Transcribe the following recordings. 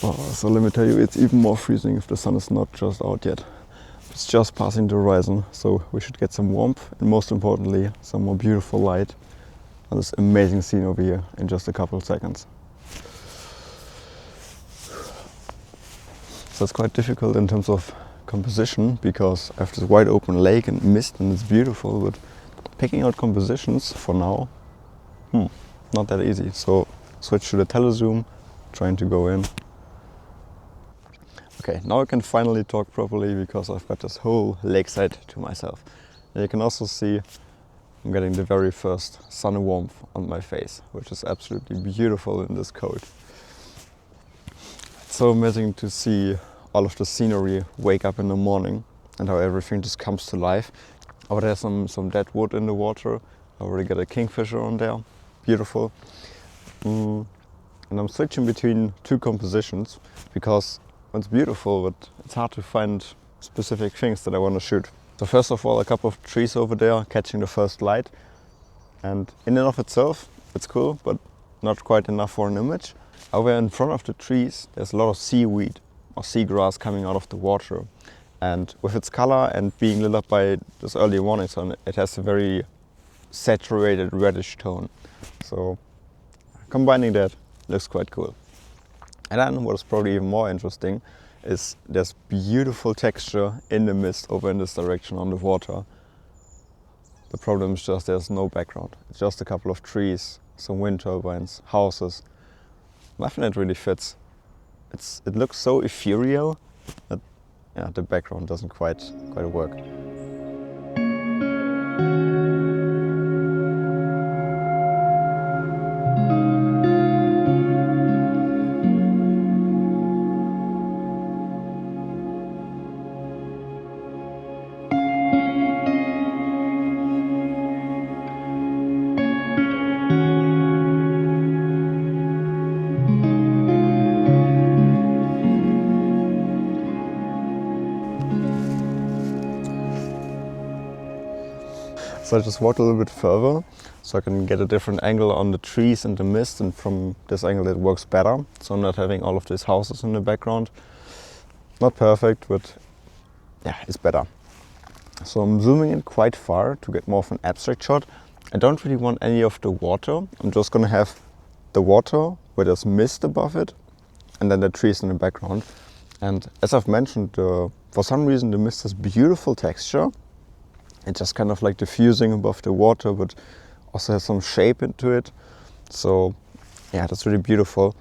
Oh, so let me tell you, it's even more freezing if the sun is not just out yet. It's just passing the horizon, so we should get some warmth and most importantly, some more beautiful light on this amazing scene over here in just a couple of seconds. So it's quite difficult in terms of composition because I have this wide open lake and mist and it's beautiful, but picking out compositions for now, not that easy. So switch to the telezoom, trying to go in. Okay, now I can finally talk properly because I've got this whole lakeside to myself. And you can also see I'm getting the very first sun warmth on my face, which is absolutely beautiful in this cold. It's so amazing to see all of the scenery wake up in the morning and how everything just comes to life. Over there's some dead wood in the water. I already got a kingfisher on there. Beautiful. And I'm switching between two compositions because it's beautiful, but it's hard to find specific things that I want to shoot. So first of all, a couple of trees over there catching the first light. And in and of itself, it's cool, but not quite enough for an image. Over in front of the trees, there's a lot of seaweed or seagrass coming out of the water. And with its color and being lit up by this early morning sun, it has a very saturated reddish tone. So combining that looks quite cool. And then what is probably even more interesting is there's beautiful texture in the mist over in this direction on the water. The problem is just there's no background. It's just a couple of trees, some wind turbines, houses. Nothing that really fits. It looks so ethereal that the background doesn't quite work. So I just walked a little bit further so I can get a different angle on the trees and the mist, and from this angle it works better. So I'm not having all of these houses in the background. Not perfect, but yeah, it's better. So I'm zooming in quite far to get more of an abstract shot. I don't really want any of the water. I'm just gonna have the water where there's mist above it and then the trees in the background. And as I've mentioned, for some reason the mist has beautiful texture. It's just kind of like diffusing above the water, but also has some shape into it. So yeah, that's really beautiful.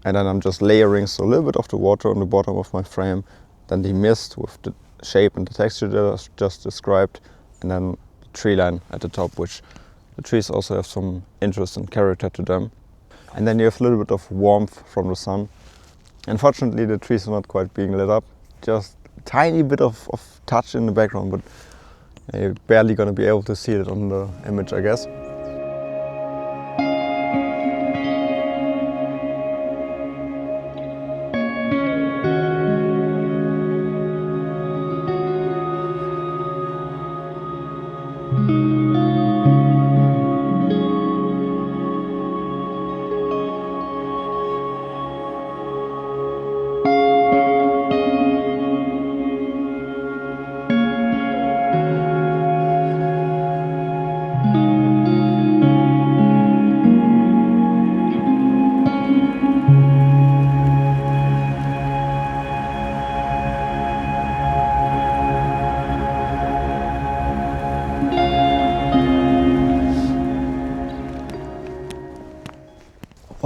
And then I'm just layering, so a little bit of the water on the bottom of my frame, then the mist with the shape and the texture that I just described, and then the tree line at the top, which the trees also have some interest and character to them. And then you have a little bit of warmth from the sun. Unfortunately, the trees are not quite being lit up, just a tiny bit of touch in the background, but you're barely going to be able to see it on the image, I guess.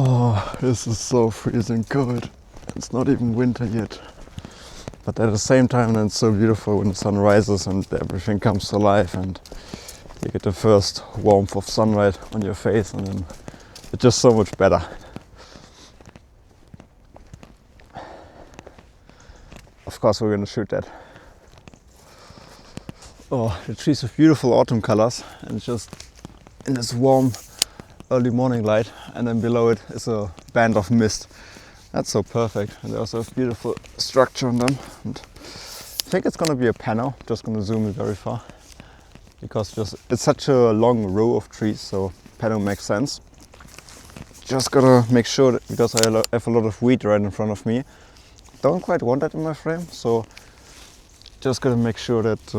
Oh, this is so freezing cold. It's not even winter yet. But at the same time, it's so beautiful when the sun rises and everything comes to life and you get the first warmth of sunlight on your face, and then it's just so much better. Of course we're gonna shoot that. Oh, the trees have beautiful autumn colors and just in this warm early morning light, and then below it is a band of mist. That's so perfect, and they also have beautiful structure on them. And I think it's gonna be a panel. Just gonna zoom it very far because it's such a long row of trees, so panel makes sense. just gotta make sure that, because I have a lot of wheat right in front of me, don't quite want that in my frame, so just gotta make sure that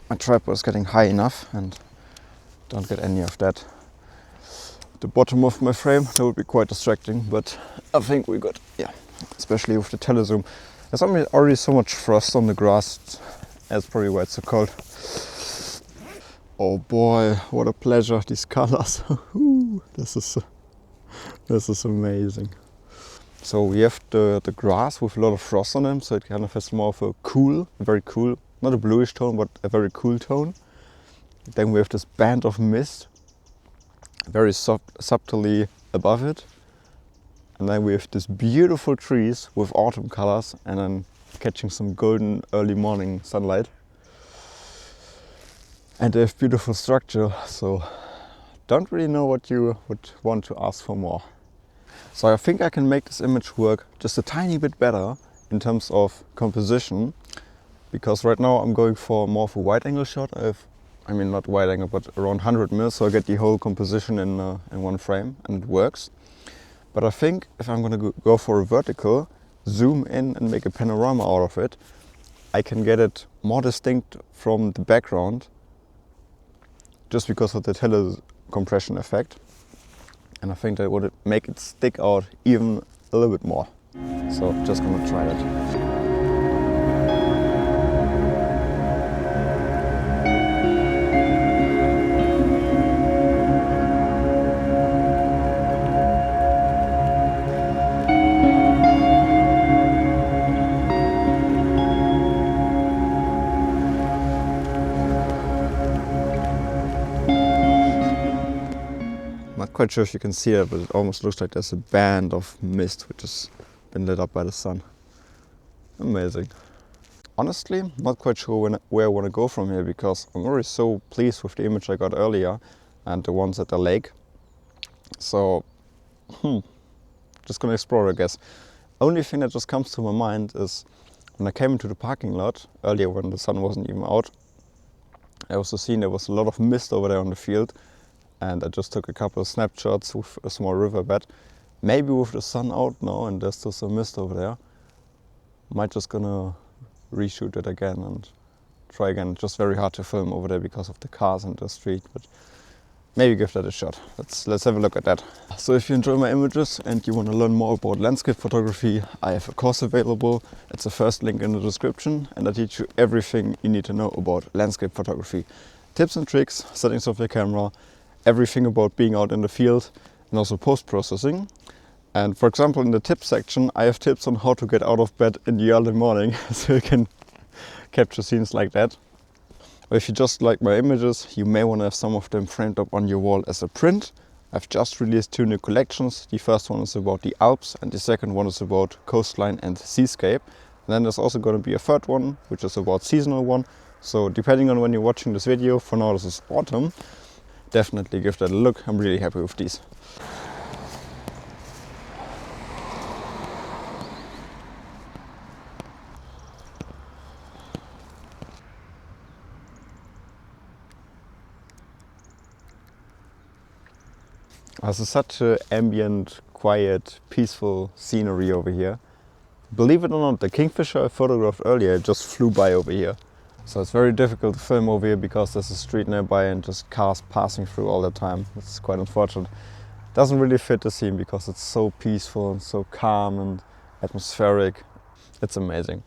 my tripod is getting high enough and don't get any of that at the bottom of my frame. That would be quite distracting, but I think we're good. Yeah, especially with the telezoom. There's already so much frost on the grass. That's probably why it's so cold. Oh boy, what a pleasure, these colors. This is amazing. So we have the grass with a lot of frost on them, so it kind of has more of a cool, very cool, not a bluish tone, but a very cool tone. Then we have this band of mist, very subtly above it. And then we have these beautiful trees with autumn colors and then catching some golden early morning sunlight. And they have beautiful structure, so don't really know what you would want to ask for more. So I think I can make this image work just a tiny bit better in terms of composition, because right now I'm going for more of a wide angle shot. I mean not wide angle, but around 100 mils, so I get the whole composition in one frame, and it works. But I think if I'm going to go for a vertical, zoom in and make a panorama out of it, I can get it more distinct from the background just because of the telecompression effect. And I think that would make it stick out even a little bit more. So just gonna try that. Not quite sure if you can see it, but it almost looks like there's a band of mist which has been lit up by the sun. Amazing. Honestly, not quite sure where I want to go from here, because I'm already so pleased with the image I got earlier and the ones at the lake. So, just gonna explore, I guess. Only thing that just comes to my mind is when I came into the parking lot earlier when the sun wasn't even out, I also seen there was a lot of mist over there on the field. And I just took a couple of snapshots with a small riverbed. Maybe with the sun out now and there's still some mist over there, might just gonna reshoot it again and try again. It's just very hard to film over there because of the cars and the street, but maybe give that a shot. Let's have a look at that. So if you enjoy my images and you want to learn more about landscape photography, I have a course available. It's the first link in the description, and I teach you everything you need to know about landscape photography. Tips and tricks, settings of your camera, everything about being out in the field, and also post-processing. And for example, in the tips section, I have tips on how to get out of bed in the early morning so you can capture scenes like that. Or if you just like my images, you may want to have some of them framed up on your wall as a print. I've just released 2 new collections. The first one is about the Alps and the second one is about coastline and seascape. And then there's also going to be a third one, which is about seasonal one. So depending on when you're watching this video, for now this is autumn. Definitely give that a look. I'm really happy with these. This is such an ambient, quiet, peaceful scenery over here. Believe it or not, the kingfisher I photographed earlier just flew by over here. So it's very difficult to film over here because there's a street nearby and just cars passing through all the time. It's quite unfortunate. Doesn't really fit the scene because it's so peaceful and so calm and atmospheric. It's amazing.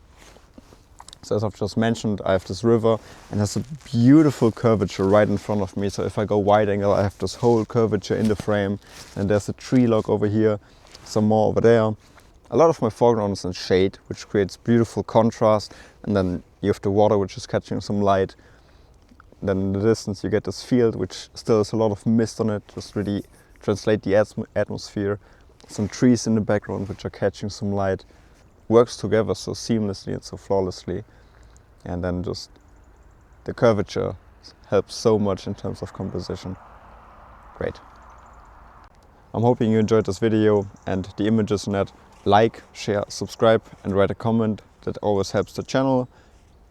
So as I've just mentioned, I have this river and has a beautiful curvature right in front of me. So if I go wide angle, I have this whole curvature in the frame, and there's a tree log over here, some more over there. A lot of my foreground is in shade, which creates beautiful contrast, and then you have the water which is catching some light. Then in the distance you get this field which still has a lot of mist on it, just really translate the atmosphere. Some trees in the background which are catching some light. Works together so seamlessly and so flawlessly. And then just the curvature helps so much in terms of composition. Great. I'm hoping you enjoyed this video and the images in it. Like, share, subscribe and write a comment. That always helps the channel.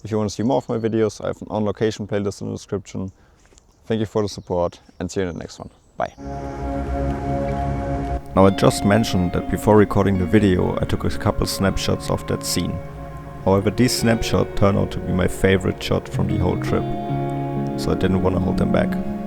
If you want to see more of my videos, I have an on location playlist in the description. Thank you for the support and see you in the next one. Bye. Now I just mentioned that before recording the video I took a couple snapshots of that scene. However, these snapshots turned out to be my favorite shot from the whole trip, so I didn't want to hold them back.